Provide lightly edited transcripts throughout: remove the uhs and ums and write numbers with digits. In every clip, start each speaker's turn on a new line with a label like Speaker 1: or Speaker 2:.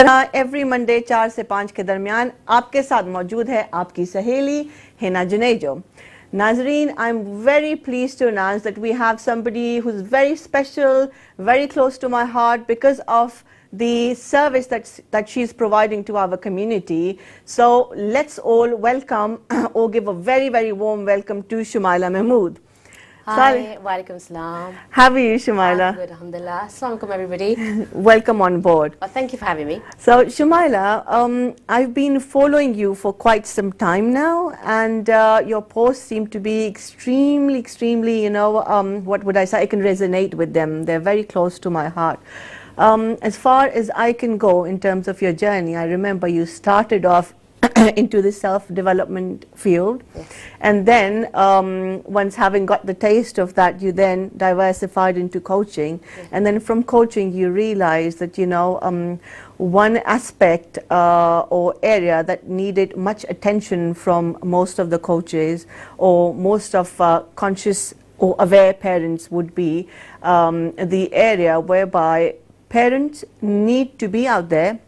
Speaker 1: Every Monday 4 से 5 के दरमियान आपके साथ मौजूद है आपकी सहेली Hina Junejo. Nazreen, I'm very pleased to announce that we have somebody who's very special, very close to my heart because of the service that she's providing to our community. So let's all welcome or give a very, very warm welcome to Shumaila Mahmood.
Speaker 2: Hi, walaikum salam.
Speaker 1: How are you, Shumaila?
Speaker 2: Good, alhamdulillah. Assalamu alaikum, everybody.
Speaker 1: Welcome on board.
Speaker 2: Well, thank you for having me.
Speaker 1: So, Shumaila, I've been following you for quite some time now, and your posts seem to be extremely, what would I say? I can resonate with them. They're very close to my heart. As far as I can go in terms of your journey, I remember you started off into the self-development field,
Speaker 2: yes.
Speaker 1: And then once having got the taste of that, you then diversified into coaching,
Speaker 2: yes.
Speaker 1: And then from coaching you realized that one aspect or area that needed much attention from most of the coaches or most of conscious or aware parents would be the area whereby parents need to be out there,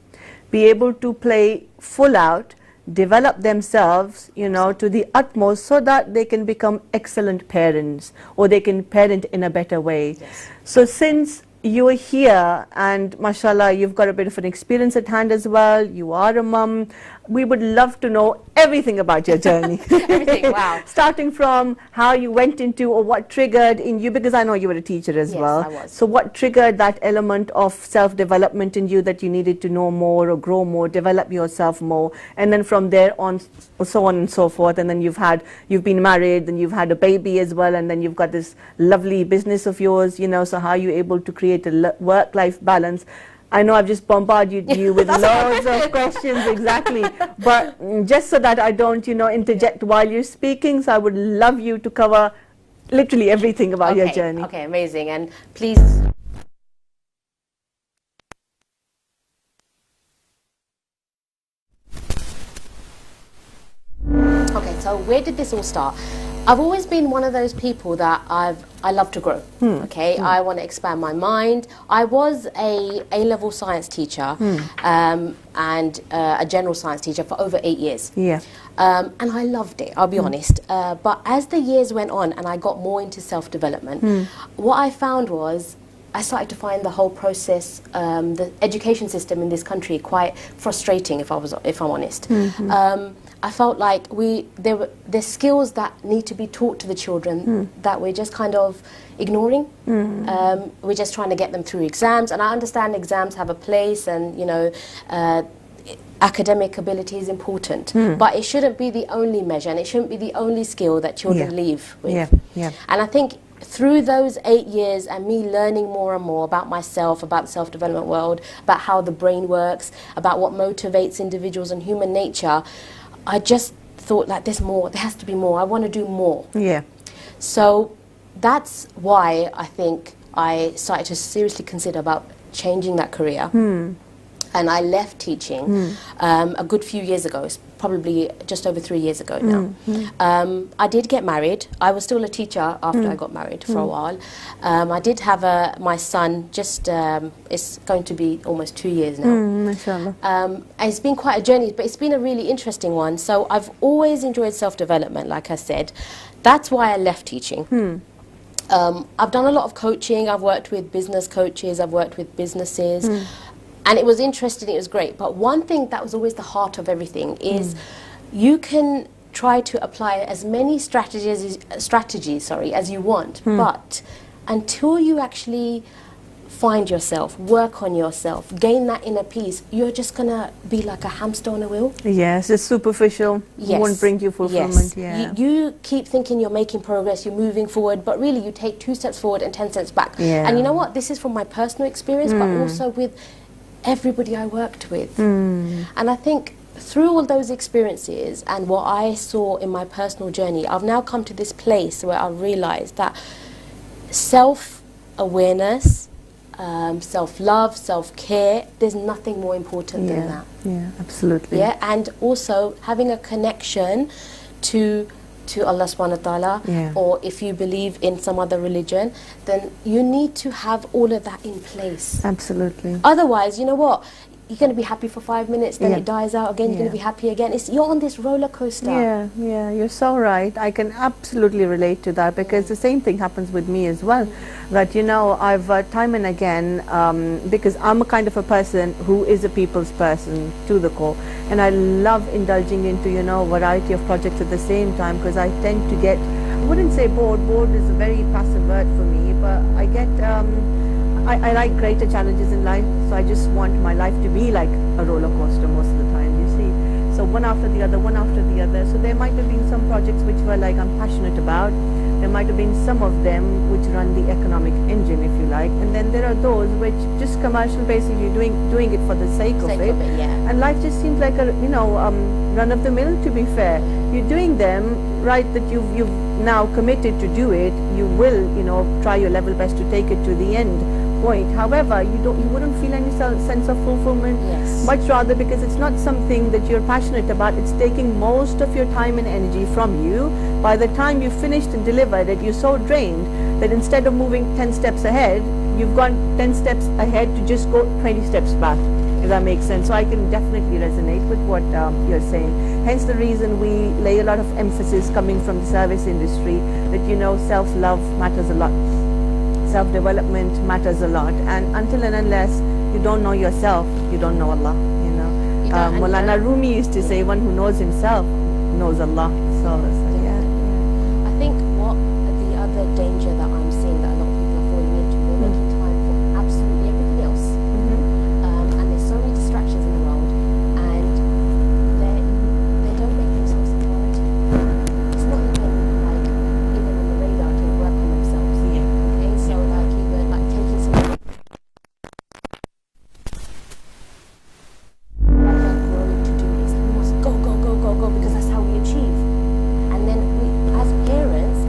Speaker 1: be able to play full out, develop themselves, to the utmost so that they can become excellent parents or they can parent in a better way.
Speaker 2: Yes.
Speaker 1: So since you're here and mashallah you've got a bit of an experience at hand as well, you are a mum, we would love to know everything about your journey.
Speaker 2: Everything, wow.
Speaker 1: Starting from how you went into or what triggered in you, because I know you were a teacher as well.
Speaker 2: Yes, I was.
Speaker 1: So what triggered that element of self-development in you that you needed to know more or grow more, develop yourself more, and then from there on, so on and so forth, and then you've been married, then you've had a baby as well, and then you've got this lovely business of yours, so how are you able to create a work-life balance? I know I've just bombarded you with loads of questions, exactly. But just so that I don't, interject while you're speaking, so I would love you to cover literally everything about your journey.
Speaker 2: Okay, amazing. And please. Okay, so where did this all start? I've always been one of those people that I love to grow. Okay, I want to expand my mind. I was a A-level science teacher and a general science teacher for over 8 years.
Speaker 1: Yeah.
Speaker 2: And I loved it, I'll be honest. But as the years went on and I got more into self-development, what I found was I started to find the whole process, the education system in this country quite frustrating, if I'm honest. I felt like there's skills that need to be taught to the children that we're just kind of ignoring. We're just trying to get them through exams, and I understand exams have a place, and academic ability is important, but it shouldn't be the only measure, and it shouldn't be the only skill that children leave with. And I think through those 8 years and me learning more and more about myself, about the self-development world, about how the brain works, about what motivates individuals and human nature, I just thought like there's more, there has to be more, I want to do more.
Speaker 1: Yeah.
Speaker 2: So that's why I think I started to seriously consider about changing that career. And I left teaching a good few years ago. It's probably just over 3 years ago now. I did get married. I was still a teacher after I got married for a while. I did have my son, it's going to be almost 2 years now.
Speaker 1: Mashallah.
Speaker 2: It's been quite a journey, but it's been a really interesting one. So I've always enjoyed self-development, like I said. That's why I left teaching. I've done a lot of coaching. I've worked with business coaches. I've worked with businesses. And it was interesting, it was great. But one thing that was always the heart of everything is you can try to apply as many strategies as you want, but until you actually find yourself, work on yourself, gain that inner peace, you're just going to be like a hamster on a wheel.
Speaker 1: Yes, it's superficial.
Speaker 2: Yes.
Speaker 1: It won't bring you fulfillment.
Speaker 2: Yes.
Speaker 1: Yeah.
Speaker 2: You keep thinking you're making progress, you're moving forward, but really you take 2 steps forward and 10 steps back.
Speaker 1: Yeah.
Speaker 2: And you know what? This is from my personal experience, but also with everybody I worked with. And I think through all those experiences and what I saw in my personal journey, I've now come to this place where I realized that self-awareness, self-love, self-care, there's nothing more important than that.
Speaker 1: Yeah, absolutely.
Speaker 2: Yeah, and also having a connection to Allah subhanahu wa ta'ala, or if you believe in some other religion, then you need to have all of that in place.
Speaker 1: Absolutely.
Speaker 2: Otherwise, you know what? you're going to be happy for 5 minutes, then it dies out again, you're going to be happy again. You're on this roller coaster.
Speaker 1: Yeah, you're so right. I can absolutely relate to that, because the same thing happens with me as well. That, you know, I've time and again, because I'm a kind of a person who is a people's person to the core, and I love indulging into, you know, variety of projects at the same time, because I tend to get, I wouldn't say bored. Bored is a very passive word for me, but I get, I like greater challenges in life, so I just want my life to be like a roller coaster most of the time, you see. So one after the other, one after the other. So there might have been some projects which were like I'm passionate about. There might have been some of them which run the economic engine, if you like. And then there are those which just commercial, basically doing it for the sake of it. And life just seems like a, you know, run of the mill, to be fair. You're doing them, right, that you've now committed to do it. You will, you know, try your level best to take it to the end point. However, you wouldn't feel any sense of fulfillment. Much rather, because it's not something that you're passionate about. It's taking most of your time and energy from you. By the time you've finished and delivered it, you're so drained that instead of moving 10 steps ahead, you've gone 10 steps ahead to just go 20 steps back, if that makes sense. So I can definitely resonate with what you're saying. Hence the reason we lay a lot of emphasis coming from the service industry that, you know, self-love matters a lot. Self-development matters a lot, and until and unless you don't know yourself, you don't know Allah, you know. Maulana Rumi used to say, one who knows himself knows Allah. So yeah.
Speaker 2: I think what the other danger that I'm seeing that a lot of people are falling into, they're making time for absolutely everything else. And there's so many distractions in the world, and they don't make themselves a priority. It's not even like even on the radar to work on themselves. Okay, so like even like taking some like that growing to do list. We must go because that's how we achieve. And then we, as parents,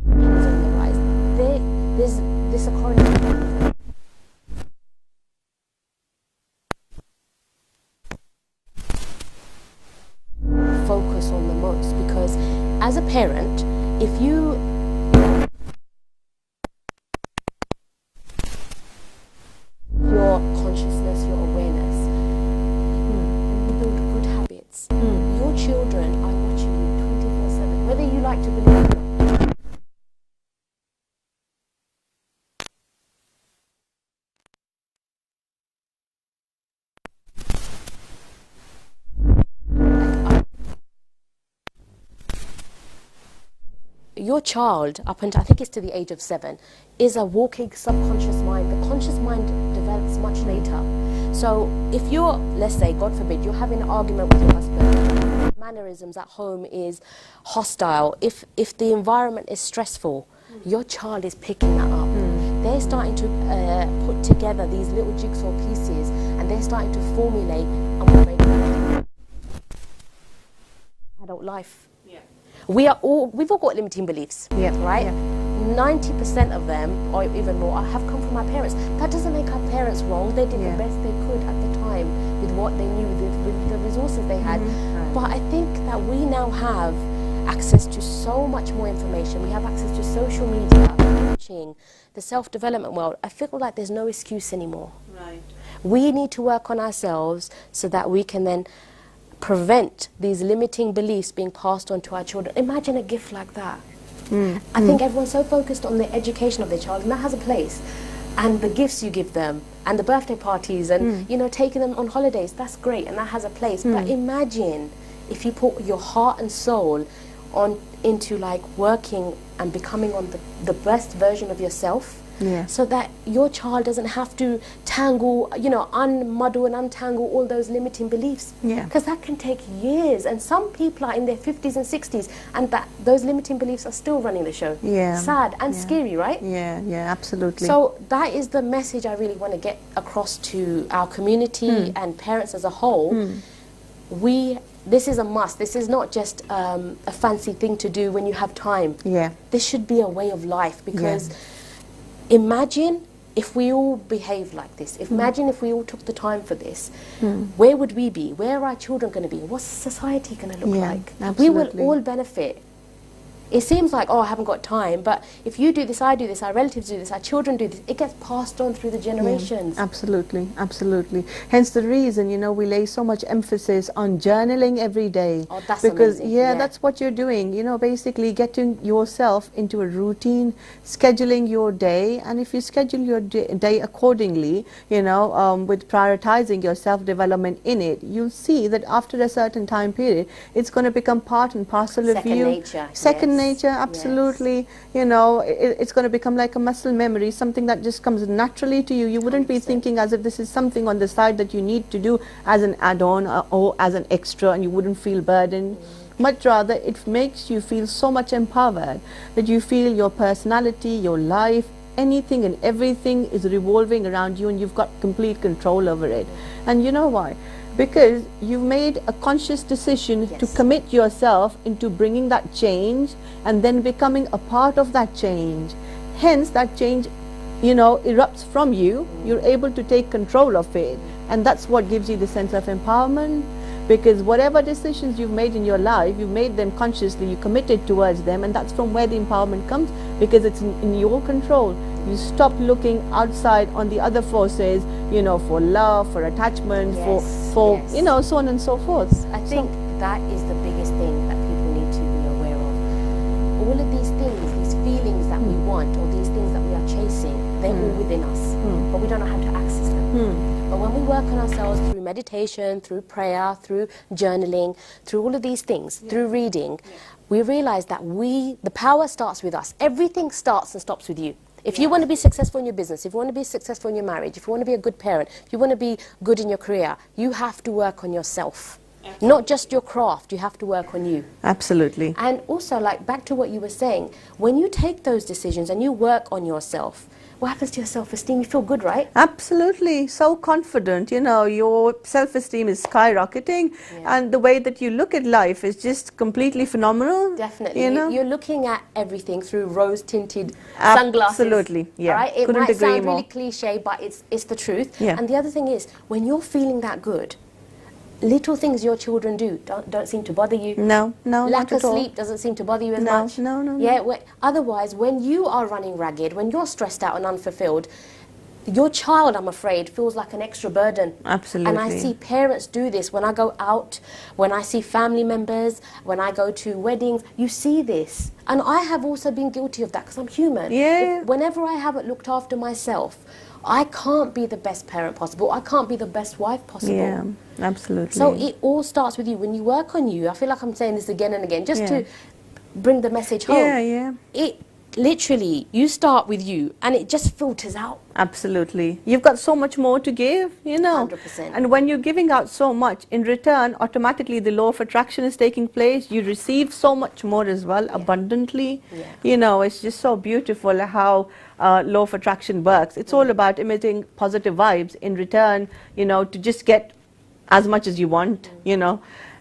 Speaker 2: is on the rise. There's this occurring. Focus on the most, because as a parent, if you your consciousness, your awareness, and you build good habits, your children are watching you 24/7, whether you like to believe it or not. Your child, up until I think it's to the age of 7, is a walking subconscious mind. The conscious mind develops much later. So if you're, let's say, God forbid, you're having an argument with your husband, mannerisms at home is hostile, if the environment is stressful, your child is picking that up. They're starting to put together these little jigsaw pieces, and they're starting to formulate adult life. We've all got limiting beliefs, right? 90% of them, or even more, have come from our parents. That doesn't make our parents wrong. They did the best they could at the time with what they knew, with the resources they had. But I think that we now have access to so much more information. We have access to social media, coaching, the self-development world. I feel like there's no excuse anymore. We need to work on ourselves so that we can then prevent these limiting beliefs being passed on to our children. Imagine a gift like that. I think everyone's so focused on the education of their child, and that has a place. And the gifts you give them, and the birthday parties, and you know, taking them on holidays, that's great, and that has a place. But imagine if you put your heart and soul into like working and becoming on the best version of yourself. So that your child doesn't have to tangle, you know, unmuddle and untangle all those limiting beliefs. Because that can take years, and some people are in their 50s and 60s, and those limiting beliefs are still running the show. Sad and scary, right?
Speaker 1: Absolutely.
Speaker 2: So that is the message I really want to get across to our community and parents as a whole. This is a must. This is not just a fancy thing to do when you have time. This should be a way of life, because imagine if we all behaved like this. Imagine if we all took the time for this. Where would we be? Where are our children going to be? What's society going to look like?
Speaker 1: Absolutely.
Speaker 2: We will all benefit It seems like, oh, I haven't got time, but if you do this, I do this, our relatives do this, our children do this, it gets passed on through the generations.
Speaker 1: Absolutely, absolutely. Hence the reason, we lay so much emphasis on journaling every day.
Speaker 2: Oh, that's
Speaker 1: because
Speaker 2: amazing. Yeah.
Speaker 1: that's what you're doing. Basically getting yourself into a routine, scheduling your day, and if you schedule your day accordingly, with prioritizing your self-development in it, you'll see that after a certain time period, it's going to become part and parcel of you.
Speaker 2: Nature.
Speaker 1: Second nature, absolutely. It's going to become like a muscle memory, something that just comes naturally to you. You wouldn't 100%. Be thinking as if this is something on the side that you need to do as an add-on or as an extra, and you wouldn't feel burdened. Much rather, it makes you feel so much empowered that you feel your personality, your life, anything and everything is revolving around you, and you've got complete control over it. And you know why? Because you've made a conscious decision to commit yourself into bringing that change and then becoming a part of that change. Hence, that change, erupts from you. You're able to take control of it. And that's what gives you the sense of empowerment. Because whatever decisions you've made in your life, you've made them consciously, you committed towards them, and that's from where the empowerment comes, because it's in your control. You stop looking outside on the other forces, for love, for attachment, for so on and so forth.
Speaker 2: I think that is the biggest thing that people need to be aware of. All of these things, these feelings that we want, or these things that we are chasing, they're all within us, but we don't know how to access them. But when we work on ourselves through meditation, through prayer, through journaling, through all of these things, through reading, we realize that the power starts with us. Everything starts and stops with you. If you want to be successful in your business, if you want to be successful in your marriage, if you want to be a good parent, if you want to be good in your career, you have to work on yourself. Not just your craft, you have to work on you.
Speaker 1: Absolutely.
Speaker 2: And also, back to what you were saying, when you take those decisions and you work on yourself, what happens to your self-esteem? You feel good, right?
Speaker 1: Absolutely. So confident, your self-esteem is skyrocketing, and the way that you look at life is just completely phenomenal.
Speaker 2: Definitely. You're looking at everything through rose-tinted sunglasses.
Speaker 1: Absolutely, yeah.
Speaker 2: Right? It
Speaker 1: Couldn't
Speaker 2: might
Speaker 1: agree
Speaker 2: sound
Speaker 1: more.
Speaker 2: really cliche, but it's the truth.
Speaker 1: Yeah.
Speaker 2: And the other thing is, when you're feeling that good, little things your children do don't seem to bother you.
Speaker 1: No,
Speaker 2: Lack
Speaker 1: not
Speaker 2: of
Speaker 1: at all.
Speaker 2: sleep doesn't seem to bother you as much.
Speaker 1: No.
Speaker 2: Yeah. Otherwise, when you are running ragged, when you're stressed out and unfulfilled, your child, I'm afraid, feels like an extra burden.
Speaker 1: Absolutely.
Speaker 2: And I see parents do this when I go out, when I see family members, when I go to weddings. You see this. And I have also been guilty of that because I'm human.
Speaker 1: Yeah.
Speaker 2: Whenever I haven't looked after myself, I can't be the best parent possible. I can't be the best wife possible.
Speaker 1: Yeah, absolutely.
Speaker 2: So it all starts with you. When you work on you, I feel like I'm saying this again and again, just to bring the message home.
Speaker 1: Yeah.
Speaker 2: It literally, you start with you and it just filters out.
Speaker 1: Absolutely. You've got so much more to give,
Speaker 2: 100%.
Speaker 1: And when you're giving out so much, in return, automatically the law of attraction is taking place. You receive so much more as well, abundantly.
Speaker 2: Yeah.
Speaker 1: It's just so beautiful how law of attraction works. It's all about emitting positive vibes in return, to just get as much as you want,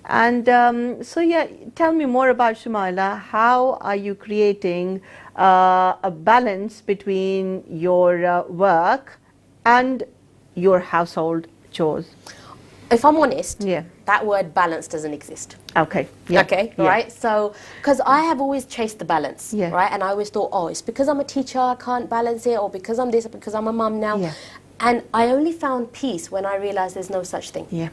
Speaker 1: And tell me more about Shumaila. How are you creating a balance between your work and your household chores?
Speaker 2: If I'm honest, that word balance doesn't exist.
Speaker 1: Okay.
Speaker 2: Right? So, because I have always chased the balance,
Speaker 1: Yeah.
Speaker 2: right? And I always thought, oh, it's because I'm a teacher, I can't balance it, or because I'm this, or because I'm a mum now.
Speaker 1: Yeah.
Speaker 2: And I only found peace when I realized there's no such thing.
Speaker 1: Yeah.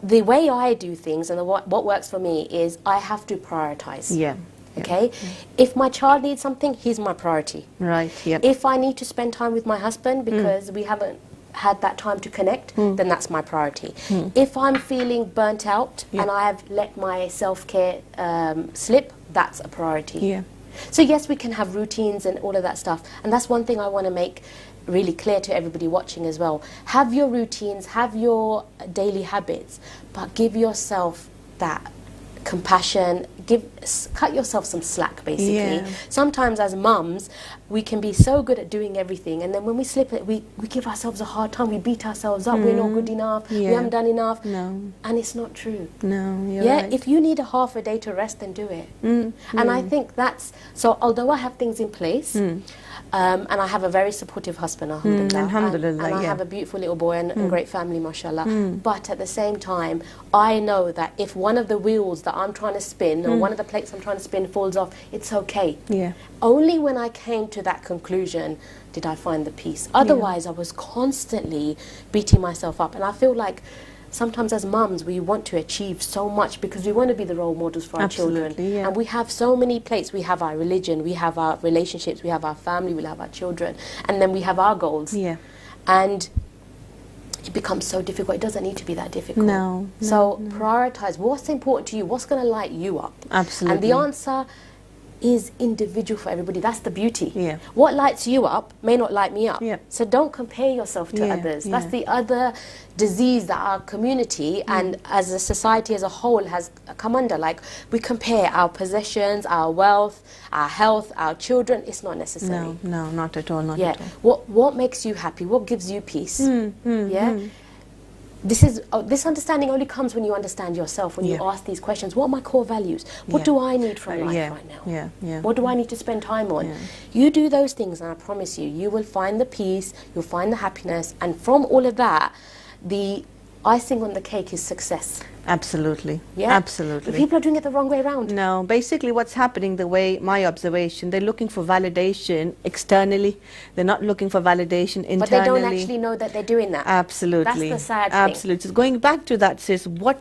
Speaker 2: The way I do things and what works for me is I have to prioritize.
Speaker 1: Yeah.
Speaker 2: Okay? If my child needs something, he's my priority.
Speaker 1: Right. Yeah.
Speaker 2: If I need to spend time with my husband because we haven't had that time to connect, then that's my priority. If I'm feeling burnt out and I have let my self-care slip, that's a priority.
Speaker 1: Yeah.
Speaker 2: So yes, we can have routines and all of that stuff. And that's one thing I want to make really clear to everybody watching as well. Have your routines, have your daily habits, but give yourself that compassion, cut yourself some slack, basically.
Speaker 1: Yeah.
Speaker 2: Sometimes as mums, we can be so good at doing everything, and then when we slip it, we give ourselves a hard time, we beat ourselves up, we're not good enough, we haven't done enough.
Speaker 1: No.
Speaker 2: And it's not true.
Speaker 1: No, you're right.
Speaker 2: If you need a half a day to rest, then do it. And I think that's, so although I have things in place, And I have a very supportive husband, alhamdulillah.
Speaker 1: Alhamdulillah,
Speaker 2: and I
Speaker 1: yeah.
Speaker 2: have a beautiful little boy and a great family, mashallah. But at the same time, I know that if one of the wheels that I'm trying to spin or one of the plates I'm trying to spin falls off, it's okay.
Speaker 1: Yeah.
Speaker 2: Only when I came to that conclusion did I find the peace. Otherwise, I was constantly beating myself up. And I feel like sometimes as mums, we want to achieve so much because we want to be the role models for our children.
Speaker 1: Yeah.
Speaker 2: And we have so many plates. We have our religion, we have our relationships, we have our family, we have our children, and then we have our goals.
Speaker 1: Yeah.
Speaker 2: And it becomes so difficult. It doesn't need to be that difficult.
Speaker 1: No,
Speaker 2: So prioritize what's important to you, what's going to light you up.
Speaker 1: Absolutely.
Speaker 2: And the answer is individual for everybody. That's the beauty.
Speaker 1: Yeah.
Speaker 2: What lights you up may not light me up.
Speaker 1: Yeah.
Speaker 2: So don't compare yourself to
Speaker 1: Yeah,
Speaker 2: others.
Speaker 1: yeah.
Speaker 2: That's the other disease that our community and as a society as a whole has come under. Like, we compare our possessions, our wealth, our health, our children. It's not necessary.
Speaker 1: No, not at all, not
Speaker 2: Yeah.
Speaker 1: at all.
Speaker 2: What makes you happy? What gives you peace? Yeah. This understanding only comes when you understand yourself, when you
Speaker 1: Yeah.
Speaker 2: ask these questions. What are my core values? What
Speaker 1: Yeah.
Speaker 2: do I need from life
Speaker 1: Yeah,
Speaker 2: right now?
Speaker 1: yeah.
Speaker 2: What do I need to spend time on?
Speaker 1: Yeah.
Speaker 2: You do those things and I promise you, you will find the peace, you'll find the happiness, and from all of that, the icing on the cake is success.
Speaker 1: Absolutely.
Speaker 2: Yeah?
Speaker 1: Absolutely.
Speaker 2: But people are doing it the wrong way around.
Speaker 1: No, basically what's happening, the way my observation, they're looking for validation externally. They're not looking for validation internally.
Speaker 2: But they don't actually know that they're doing that.
Speaker 1: Absolutely.
Speaker 2: That's the sad thing.
Speaker 1: Absolutely. So going back to that, sis, what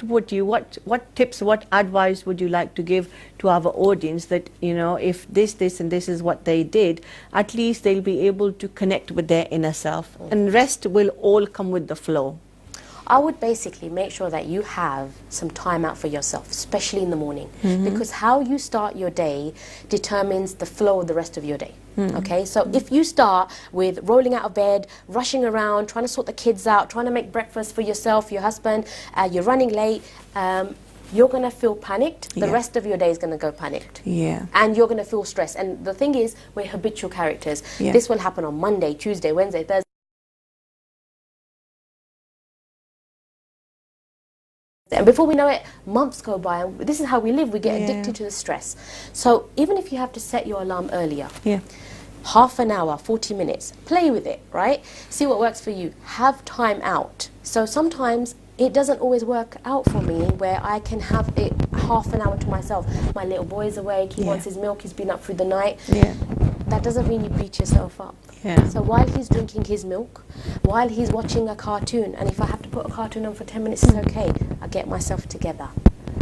Speaker 1: tips, what advice would you like to give to our audience that, you know, if this and this is what they did, at least they'll be able to connect with their inner self. And rest will all come with the flow.
Speaker 2: I would basically make sure that you have some time out for yourself, especially in the morning, because how you start your day determines the flow of the rest of your day. Okay, so if you start with rolling out of bed, rushing around, trying to sort the kids out, trying to make breakfast for yourself, your husband, you're running late, you're going to feel panicked. The
Speaker 1: Yeah.
Speaker 2: rest of your day is going to go panicked.
Speaker 1: Yeah.
Speaker 2: And you're going to feel stressed. And the thing is, we're habitual characters.
Speaker 1: Yeah.
Speaker 2: This will happen on Monday, Tuesday, Wednesday, Thursday. And before we know it, months go by, and this is how we live. We get
Speaker 1: Yeah.
Speaker 2: addicted to the stress. So even if you have to set your alarm earlier,
Speaker 1: Yeah.
Speaker 2: half an hour, 40 minutes, play with it, right? See what works for you. Have time out. So sometimes it doesn't always work out for me where I can have it half an hour to myself. My little boy's awake, he
Speaker 1: Yeah.
Speaker 2: wants his milk, he's been up through the night.
Speaker 1: Yeah.
Speaker 2: That doesn't mean you beat yourself up.
Speaker 1: Yeah.
Speaker 2: So while he's drinking his milk, while he's watching a cartoon, and if I have to put a cartoon on for 10 minutes, it's okay. I get myself together.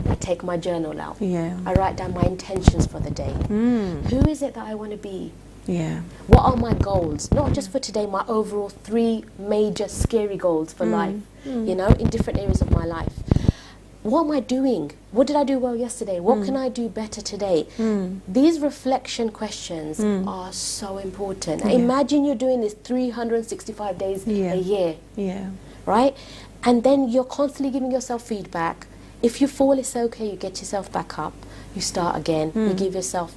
Speaker 2: I take my journal out.
Speaker 1: Yeah.
Speaker 2: I write down my intentions for the day. Who is it that I want to be?
Speaker 1: Yeah.
Speaker 2: What are my goals? Not just for today, my overall 3 major scary goals for life, you know, in different areas of my life. What am I doing? What did I do well yesterday? What can I do better today? These reflection questions are so important. Now, imagine you're doing this 365 days
Speaker 1: Yeah.
Speaker 2: a year,
Speaker 1: Yeah.
Speaker 2: right? And then you're constantly giving yourself feedback. If you fall, it's okay. You get yourself back up. You start again. You give yourself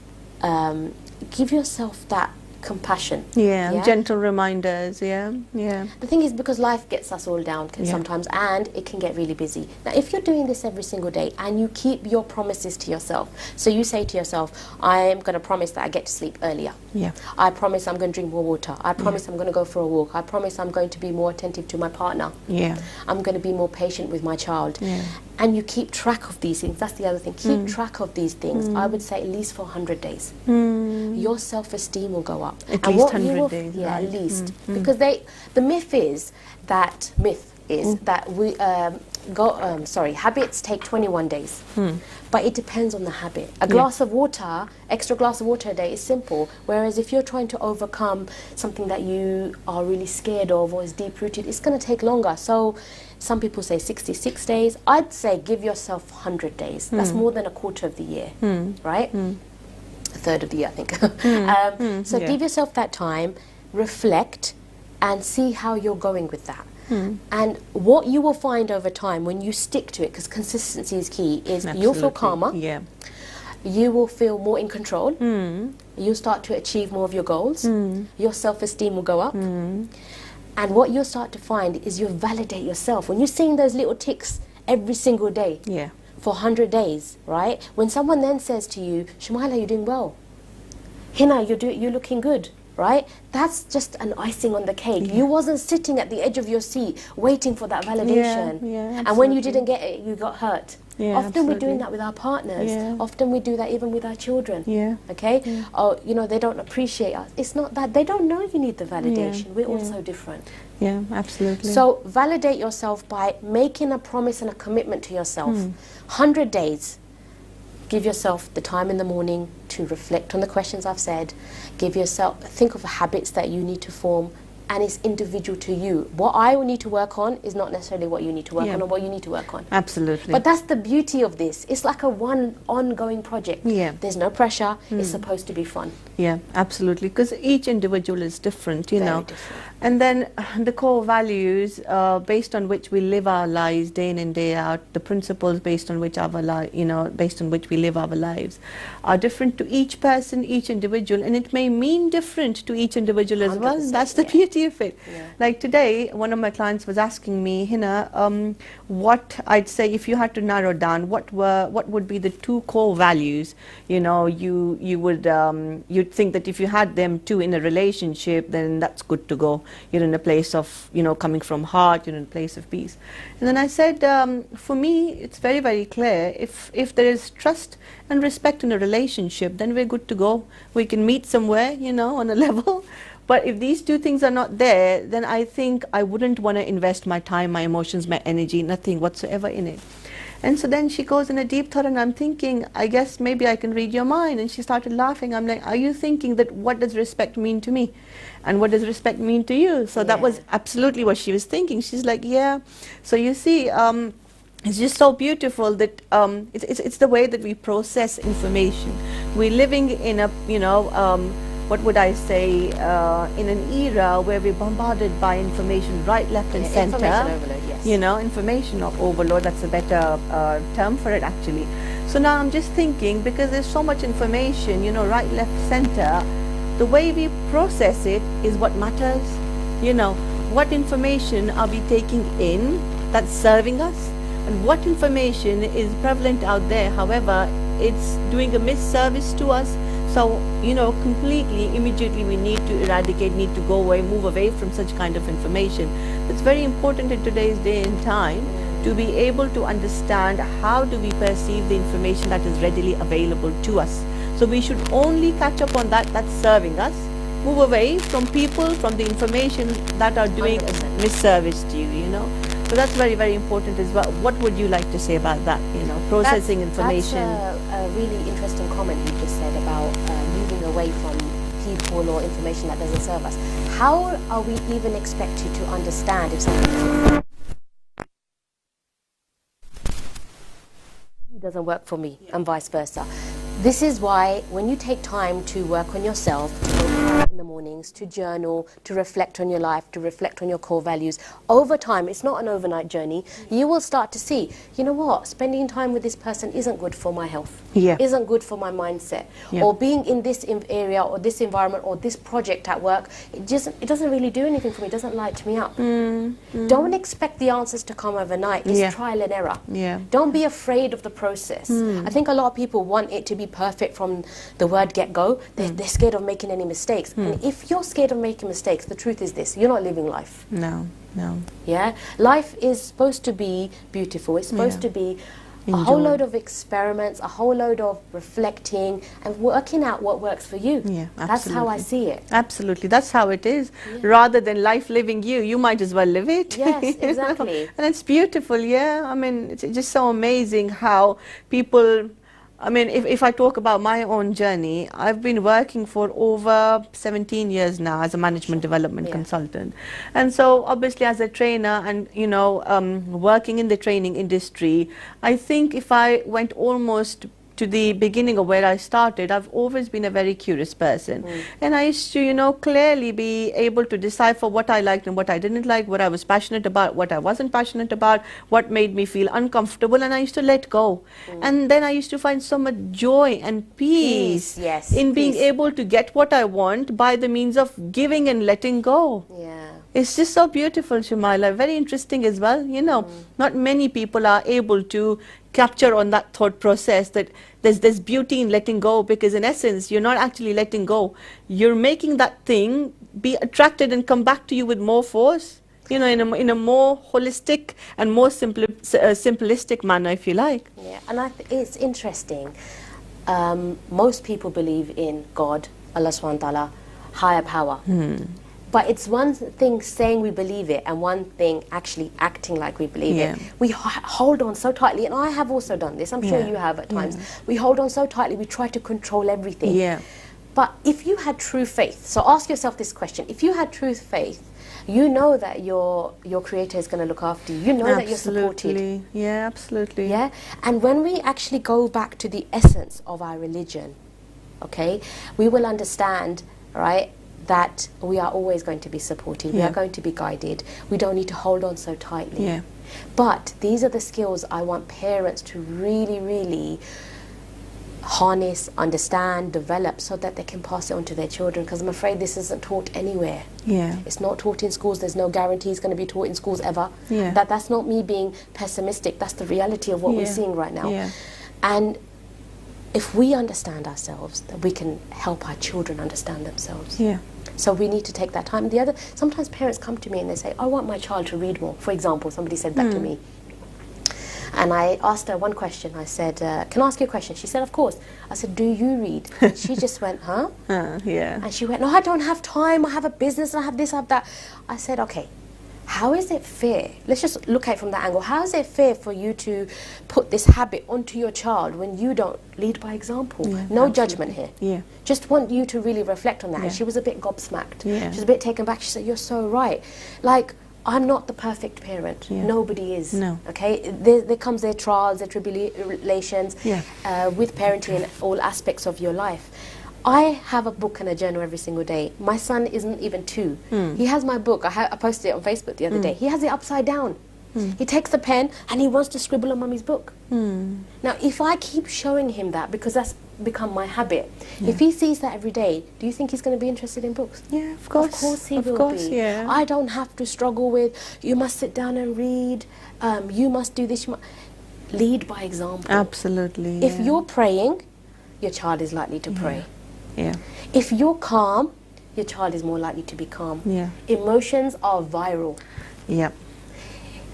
Speaker 2: that compassion.
Speaker 1: Yeah. Gentle reminders. Yeah. Yeah.
Speaker 2: The thing is, because life gets us all down
Speaker 1: Yeah.
Speaker 2: sometimes, and it can get really busy. Now, if you're doing this every single day and you keep your promises to yourself, so you say to yourself, I'm going to promise that I get to sleep earlier.
Speaker 1: Yeah.
Speaker 2: I promise I'm going to drink more water. I promise I'm going to go for a walk. I promise I'm going to be more attentive to my partner.
Speaker 1: Yeah.
Speaker 2: I'm going to be more patient with my child.
Speaker 1: Yeah.
Speaker 2: And you keep track of these things. That's the other thing. Keep track of these things. I would say at least for 100 days. Your self-esteem will go up.
Speaker 1: At
Speaker 2: And
Speaker 1: least
Speaker 2: what you
Speaker 1: 100
Speaker 2: will-
Speaker 1: days,
Speaker 2: Yeah,
Speaker 1: right.
Speaker 2: at least. Because the myth is that we habits take 21 days. But it depends on the habit. A glass of water, extra glass of water a day is simple. Whereas if you're trying to overcome something that you are really scared of or is deep-rooted, it's going to take longer. So some people say 66 days. I'd say give yourself 100 days. That's more than a quarter of the year, right? A third of the year, I think. So
Speaker 1: Yeah.
Speaker 2: give yourself that time, reflect, and see how you're going with that. And what you will find over time when you stick to it, because consistency is key, is you'll feel
Speaker 1: Absolutely.
Speaker 2: calmer,
Speaker 1: Yeah.
Speaker 2: you will feel more in control, you'll start to achieve more of your goals, your self-esteem will go up. And what you'll start to find is you'll validate yourself. When you're seeing those little ticks every single day,
Speaker 1: Yeah.
Speaker 2: for 100 days, right? When someone then says to you, Shumaila, you're doing well. Hina, you're looking good. right? That's just an icing on the cake. You wasn't sitting at the edge of your seat waiting for that validation.
Speaker 1: Yeah,
Speaker 2: and when you didn't get it, you got hurt.
Speaker 1: Yeah,
Speaker 2: Often we're doing
Speaker 1: absolutely.
Speaker 2: that with our partners.
Speaker 1: Yeah.
Speaker 2: Often we do that even with our children.
Speaker 1: Yeah.
Speaker 2: Okay? Oh, you know, they don't appreciate us. It's not that. They don't know you need the validation. We're all so different.
Speaker 1: Yeah, absolutely.
Speaker 2: So validate yourself by making a promise and a commitment to yourself. 100 days. Give yourself the time in the morning to reflect on the questions I've said. Think of habits that you need to form, and it's individual to you. What I will need to work on is not necessarily what you need to work on or what you need to work on.
Speaker 1: Absolutely.
Speaker 2: But that's the beauty of this. It's like a one ongoing project.
Speaker 1: Yeah.
Speaker 2: There's no pressure. It's supposed to be fun.
Speaker 1: Yeah, absolutely. Because each individual is different, you
Speaker 2: Very
Speaker 1: know.
Speaker 2: different.
Speaker 1: And then the core values based on which we live our lives day in and day out, the principles based on which based on which we live our lives, are different to each person, each individual, and it may mean different to each individual as well.
Speaker 2: 100%,
Speaker 1: That's the
Speaker 2: yeah.
Speaker 1: beauty of it.
Speaker 2: Yeah.
Speaker 1: Like today, one of my clients was asking me, Hina, what I'd say if you had to narrow down what would be the 2 core values, you know, you'd think that if you had them 2 in a relationship, then that's good to go. You're in a place of, you know, coming from heart, you're in a place of peace. And then I said, for me, it's very, very clear. If there is trust and respect in a relationship, then we're good to go. We can meet somewhere, you know, on a level. But if these 2 things are not there, then I think I wouldn't want to invest my time, my emotions, my energy, nothing whatsoever in it. And so then she goes in a deep thought, and I'm thinking, I guess maybe I can read your mind. And she started laughing. I'm like, are you thinking that what does respect mean to me? And what does respect mean to you? So that was absolutely what she was thinking. She's like, yeah. So you see, it's just so beautiful that it's the way that we process information. We're living in a, you know, what would I say, in an era where we're bombarded by information right, left and center.
Speaker 2: Information overload, yes.
Speaker 1: You know, information overload, that's a better term for it actually. So now I'm just thinking, because there's so much information, you know, right, left, center, the way we process it is what matters. You know, what information are we taking in that's serving us? And what information is prevalent out there, however, it's doing a misservice to us. So, you know, completely, immediately we need to eradicate, need to go away, move away from such kind of information. It's very important in today's day and time to be able to understand how do we perceive the information that is readily available to us. So we should only catch up on that's serving us, move away from people, from the information that are doing a
Speaker 2: 100%.
Speaker 1: misservice to you, you know. So that's very, very important as well. What would you like to say about that, you know, processing information?
Speaker 2: That's a really interesting comment you just said about moving away from people or information that doesn't serve us. How are we even expected to understand if something doesn't work for me and vice versa? This is why when you take time to work on yourself, to go in the mornings, to journal, to reflect on your life, to reflect on your core values, over time, it's not an overnight journey, you will start to see, you know what, spending time with this person isn't good for my health, isn't good for my mindset, or being in this area or this environment or this project at work, it doesn't really do anything for me, it doesn't light me up. Don't expect the answers to come overnight. It's trial and error. Don't be afraid of the process. I think a lot of people want it to be perfect from the word get-go. They're scared of making any mistakes. And if you're scared of making mistakes, the truth is this, you're not living life.
Speaker 1: No.
Speaker 2: Yeah? Life is supposed to be beautiful. It's supposed to be a whole load of experiments, a whole load of reflecting and working out what works for you. That's how I see it.
Speaker 1: Absolutely, that's how it is. Rather than life living you might as well live it.
Speaker 2: Yes, exactly.
Speaker 1: And it's beautiful, I mean, it's just so amazing how people, I mean, if I talk about my own journey, I've been working for over 17 years now as a management development consultant. And so obviously as a trainer and, you know, working in the training industry, I think if I went almost to the beginning of where I started, I've always been a very curious person. And I used to, you know, clearly be able to decipher what I liked and what I didn't like, what I was passionate about, what I wasn't passionate about, what made me feel uncomfortable, and I used to let go. And then I used to find so much joy and peace in being able to get what I want by the means of giving and letting go. It's just so beautiful, Shumaila. Very interesting as well. You know, not many people are able to capture on that thought process that there's beauty in letting go, because in essence, you're not actually letting go. You're making that thing be attracted and come back to you with more force, you know, in a more holistic and more simplistic manner, if you like.
Speaker 2: Yeah, and it's interesting. Most people believe in God, Allah subhanahu wa ta'ala, higher power. But it's one thing saying we believe it and one thing actually acting like we believe it. We hold on so tightly, and I have also done this, I'm sure you have at times. We hold on so tightly, we try to control everything. But if you had true faith, so ask yourself this question, if you had true faith, you know that your Creator is going to look after you. You know that you're supported.
Speaker 1: Yeah, absolutely.
Speaker 2: Yeah, and when we actually go back to the essence of our religion, okay, we will understand, right, that we are always going to be supported. We are going to be guided. We don't need to hold on so tightly. But these are the skills I want parents to really, really harness, understand, develop, so that they can pass it on to their children, because I'm afraid this isn't taught anywhere. It's not taught in schools. There's no guarantee it's going to be taught in schools ever. That's not me being pessimistic. That's the reality of what we're seeing right now. And if we understand ourselves, then we can help our children understand themselves. So we need to take that time. Sometimes parents come to me and they say, I want my child to read more. For example, somebody said that to me. And I asked her one question. I said, can I ask you a question? She said, of course. I said, do you read? She just went, huh? And she went, no, I don't have time. I have a business. I have this, I have that. I said, okay, how is it fair? Let's just look at it from that angle. How is it fair for you to put this habit onto your child when you don't lead by example? No judgment here. Just want you to really reflect on that. And she was a bit gobsmacked. She was a bit taken back. She said, you're so right. Like, I'm not the perfect parent. Nobody is. Okay, there comes their trials, their tribulations with parenting in all aspects of your life. I have a book and a journal every single day. My son isn't even 2. He has my book. I posted it on Facebook the other day. He has it upside down. He takes the pen and he wants to scribble on Mummy's book. Now, if I keep showing him that, because that's become my habit, if he sees that every day, do you think he's going to be interested in books?
Speaker 1: Yeah, of course.
Speaker 2: Of course he will be. I don't have to struggle with, you must sit down and read, you must do this. Lead by example.
Speaker 1: Absolutely.
Speaker 2: If you're praying, your child is likely to pray. If you're calm, your child is more likely to be calm. Emotions are viral.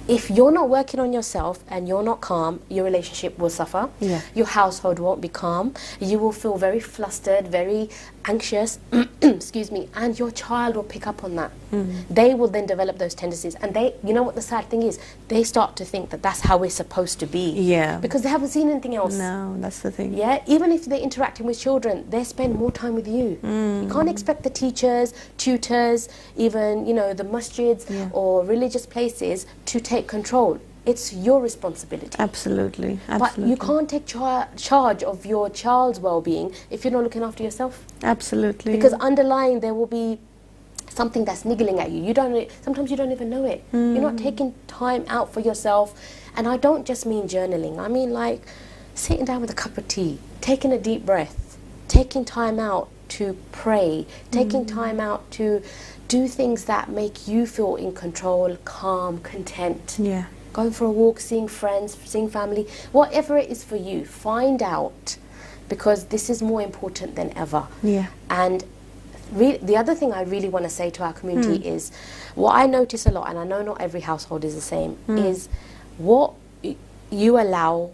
Speaker 2: If you're not working on yourself and you're not calm, your relationship will suffer. Your household won't be calm. You will feel very flustered, very anxious, excuse me, and your child will pick up on that. They will then develop those tendencies, and you know what the sad thing is? They start to think that that's how we're supposed to be. Because they haven't seen anything else.
Speaker 1: No, that's the thing.
Speaker 2: Even if they're interacting with children, they spend more time with you. You can't expect the teachers, tutors, even, you know, the masjids or religious places to take control. It's your responsibility.
Speaker 1: Absolutely.
Speaker 2: But you can't take charge of your child's well-being if you're not looking after yourself.
Speaker 1: Absolutely.
Speaker 2: Because underlying there will be something that's niggling at you. Sometimes you don't even know it. You're not taking time out for yourself. And I don't just mean journaling. I mean like sitting down with a cup of tea, taking a deep breath, taking time out to pray, taking time out to do things that make you feel in control, calm, content. Going for a walk, seeing friends, seeing family, whatever it is for you, find out, because this is more important than ever. And the other thing I really want to say to our community is, what I notice a lot, and I know not every household is the same, is what you allow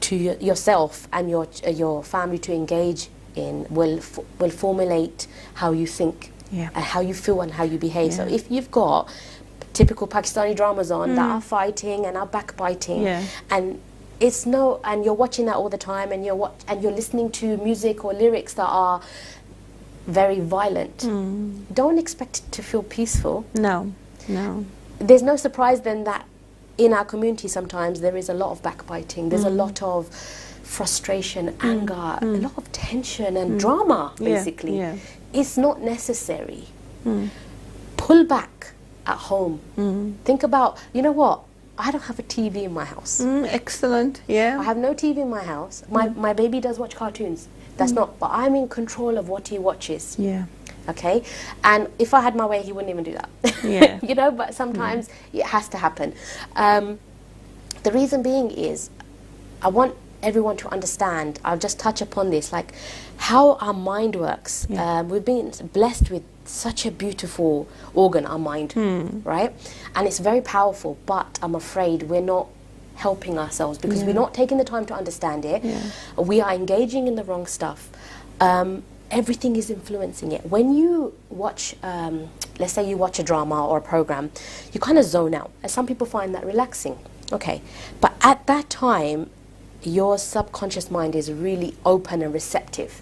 Speaker 2: to yourself and your family to engage in will formulate how you think and how you feel and how you behave. So if you've got typical Pakistani dramas on that are fighting and are backbiting, and and you're watching that all the time, and you're listening to music or lyrics that are very violent, don't expect it to feel peaceful. No. There's no surprise then that in our community sometimes there is a lot of backbiting, there's a lot of frustration, anger, a lot of tension and drama, basically. It's not necessary. Pull back at home. Think about, you know what? I don't have a TV in my house.
Speaker 1: Excellent, I
Speaker 2: have no TV in my house. My baby does watch cartoons. That's not, but I'm in control of what he watches. Okay, and if I had my way, he wouldn't even do that.
Speaker 1: Yeah.
Speaker 2: You know, but sometimes it has to happen. The reason being is, I want everyone to understand, I'll just touch upon this, like how our mind works.
Speaker 1: Yeah.
Speaker 2: We've been blessed with such a beautiful organ, our mind, right? And it's very powerful, but I'm afraid we're not helping ourselves because we're not taking the time to understand it. We are engaging in the wrong stuff. Everything is influencing it. When you watch, let's say you watch a drama or a program, you kind of zone out. And some people find that relaxing. Okay, but at that time, your subconscious mind is really open and receptive.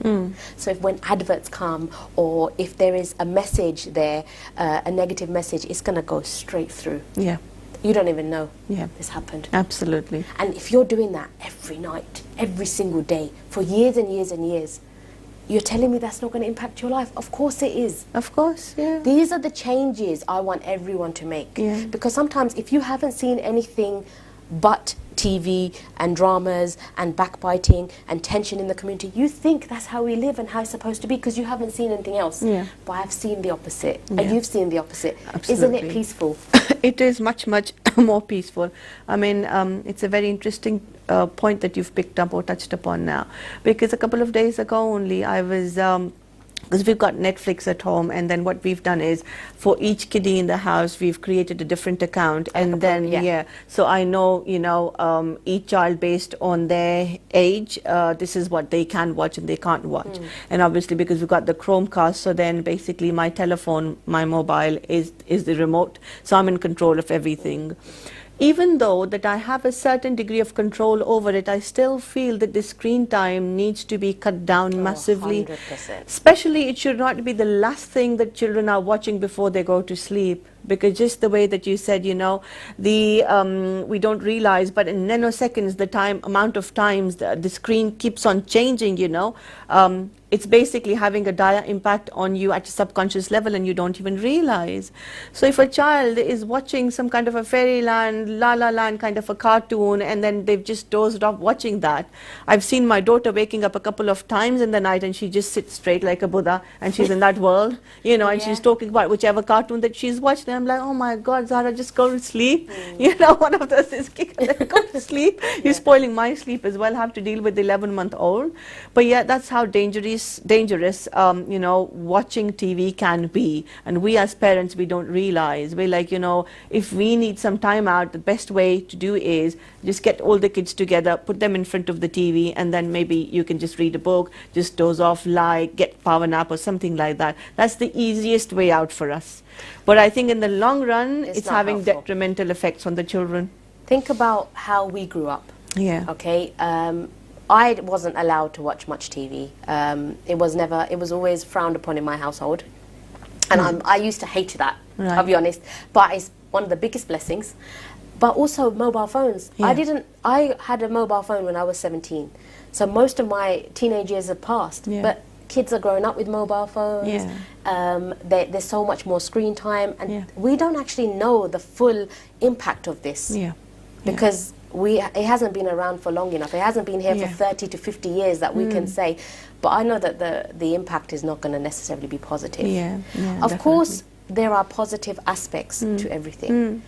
Speaker 2: So if when adverts come, or if there is a message there, a negative message, it's going to go straight through.
Speaker 1: Yeah.
Speaker 2: You don't even know
Speaker 1: Yeah.
Speaker 2: this happened.
Speaker 1: Absolutely.
Speaker 2: And if you're doing that every night, every single day, for years and years and years, you're telling me that's not going to impact your life? Of course it is.
Speaker 1: Of course, yeah.
Speaker 2: These are the changes I want everyone to make.
Speaker 1: Yeah.
Speaker 2: Because sometimes if you haven't seen anything but TV and dramas and backbiting and tension in the community, you think that's how we live and how it's supposed to be because you haven't seen anything else.
Speaker 1: Yeah.
Speaker 2: But I've seen the opposite.
Speaker 1: Yeah.
Speaker 2: And you've seen the opposite.
Speaker 1: Absolutely.
Speaker 2: Isn't it peaceful?
Speaker 1: It is much, much more peaceful. I mean, it's a very interesting point that you've picked up or touched upon now. Because a couple of days ago only, I was, because we've got Netflix at home, and then what we've done is, for each kiddie in the house, we've created a different account, and then, so I know, you know, each child based on their age, this is what they can watch and they can't watch. And obviously, because we've got the Chromecast, so then basically my telephone, my mobile is the remote, so I'm in control of everything. Even though that I have a certain degree of control over it, I still feel that the screen time needs to be cut down massively.
Speaker 2: 100%.
Speaker 1: Especially, it should not be the last thing that children are watching before they go to sleep. Because just the way that you said, you know, the we don't realize, but in nanoseconds, the amount of times the screen keeps on changing, you know. It's basically having a dire impact on you at a subconscious level, and you don't even realize. So if a child is watching some kind of a fairyland, la la land kind of a cartoon, and then they've just dozed off watching that. I've seen my daughter waking up a couple of times in the night, and she just sits straight like a Buddha, and she's in that world, you know, and she's talking about whichever cartoon that she's watched. And I'm like, oh my God, Zara, just go to sleep. You know, one of those is go to sleep. You're spoiling my sleep as well. Have to deal with the 11-month-old. But yeah, that's how dangerous, you know, watching TV can be. And we as parents, we don't realize. We're like, you know, if we need some time out, the best way to do is just get all the kids together, put them in front of the TV, and then maybe you can just read a book, just doze off, lie, get power nap or something like that. That's the easiest way out for us. But I think in the long run, it's having
Speaker 2: helpful.
Speaker 1: detrimental effects on the children.
Speaker 2: Think about how we grew up.
Speaker 1: Yeah.
Speaker 2: Okay. I wasn't allowed to watch much TV. It was always frowned upon in my household. And I used to hate that, I'll be honest. But it's one of the biggest blessings. But also mobile phones.
Speaker 1: Yeah.
Speaker 2: I had a mobile phone when I was 17. So most of my teenage years have passed.
Speaker 1: Yeah.
Speaker 2: But kids are growing up with mobile phones.
Speaker 1: Yeah.
Speaker 2: There's so much more screen time. And
Speaker 1: Yeah.
Speaker 2: we don't actually know the full impact of this.
Speaker 1: Yeah.
Speaker 2: Because it hasn't been around for long enough. It hasn't been here
Speaker 1: Yeah.
Speaker 2: for 30 to 50 years that we can say. But I know that the impact is not going to necessarily be positive.
Speaker 1: Yeah. Yeah,
Speaker 2: Of course, there are positive aspects to everything.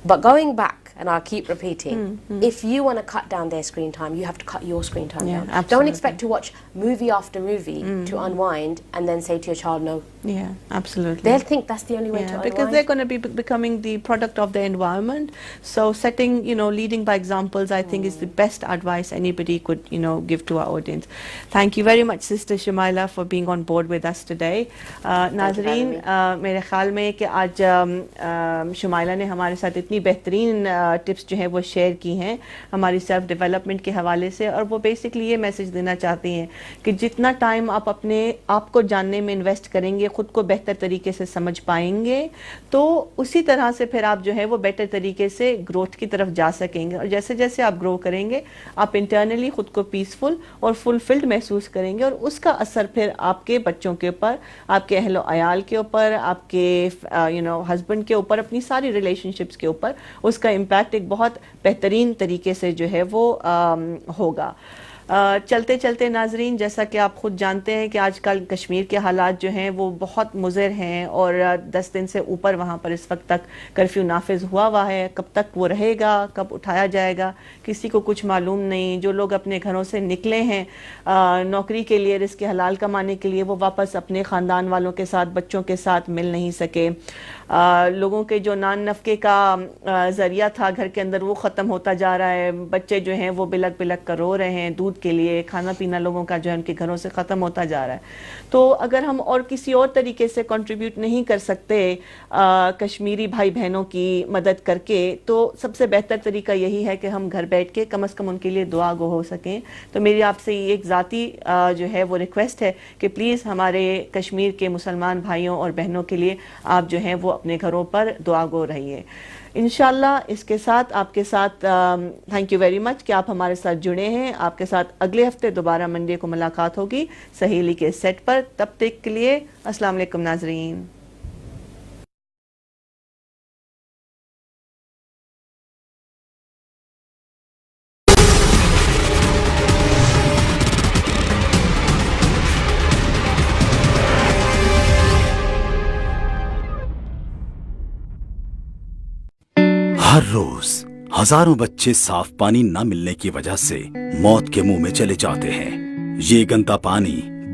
Speaker 2: But going back, and I'll keep repeating, if you want to cut down their screen time, you have to cut your screen time down.
Speaker 1: Absolutely.
Speaker 2: Don't expect to watch movie after movie to unwind and then say to your child, no.
Speaker 1: Yeah, absolutely.
Speaker 2: They'll think that's the only way to unwind.
Speaker 1: Because they're going to be becoming the product of the environment. So setting, you know, leading by examples, I think is the best advice anybody could, you know, give to our audience. Thank you very much, Sister Shumaila, for being on board with us today. नाज़रीन, मेरे ख्याल में कि आज शुमाइला ने हमारे साथ इतनी बेहतरीन टिप्स जो है वो शेयर की हैं हमारी सेल्फ डेवलपमेंट के हवाले से, और वो बेसिकली ये मैसेज देना चाहती हैं कि जितना टाइम आप अपने आप को जानने में इन्वेस्ट करेंगे, ख़ुद को बेहतर तरीके से समझ पाएंगे, तो उसी तरह से फिर आप जो है वो बेटर तरीके से ग्रोथ की तरफ जा सकेंगे। और जैसे जैसे आप ग्रो करेंगे, आप इंटरनली ख़ुद को पीसफुल और फुलफिल्ड महसूस करेंगे, और उसका असर फिर आपके बच्चों के ऊपर, आपके अहलो अयाल के ऊपर, आपके यू नो हस्बैंड के ऊपर, अपनी सारी रिलेशनशिप्स के ऊपर उसका इम्पैक्ट एक बहुत बेहतरीन तरीके से जो है वो होगा। چلتے چلتے ناظرین، جیسا کہ آپ خود جانتے ہیں کہ آج کل کشمیر کے حالات جو ہیں وہ بہت مضر ہیں، اور 10 دن سے اوپر وہاں پر اس وقت تک کرفیو نافذ ہوا ہے. کب تک وہ رہے گا، کب اٹھایا جائے گا، کسی کو کچھ معلوم نہیں. جو لوگ اپنے گھروں سے نکلے ہیں نوکری کے لیے، رزق حلال کمانے کے لیے، وہ واپس اپنے خاندان والوں کے ساتھ، بچوں کے ساتھ مل نہیں سکے. لوگوں کے جو نان نفقے کا ذریعہ تھا گھر کے اندر، وہ ختم ہوتا جا رہا ہے. بچے جو ہیں وہ بلک بلک کر رو رہے ہیں دودھ کے لیے. کھانا پینا لوگوں کا جو ہے ان کے گھروں سے ختم ہوتا جا رہا ہے. تو اگر ہم اور کسی اور طریقے سے کنٹریبیوٹ نہیں کر سکتے کشمیری بھائی بہنوں کی مدد کر کے، تو سب سے بہتر طریقہ یہی ہے کہ ہم گھر بیٹھ کے کم از کم ان کے لیے دعا گو ہو سکیں. تو میری آپ سے ایک ذاتی جو ہے وہ ریکویسٹ ہے کہ پلیز ہمارے کشمیر کے مسلمان بھائیوں اور بہنوں کے لیے آپ جو ہیں وہ اپنے گھروں پر دعا گو رہیے. انشاءاللہ اس کے ساتھ آپ کے ساتھ تھینک یو ویری مچ کہ آپ ہمارے ساتھ جڑے ہیں. آپ کے ساتھ اگلے ہفتے دوبارہ منڈے کو ملاقات ہوگی سہیلی کے سیٹ پر. تب تک کے لیے السلام علیکم ناظرین.
Speaker 3: ہر روز ہزاروں بچے صاف پانی نہ ملنے کی وجہ سے موت کے منہ میں چلے جاتے ہیں. یہ گندا پانی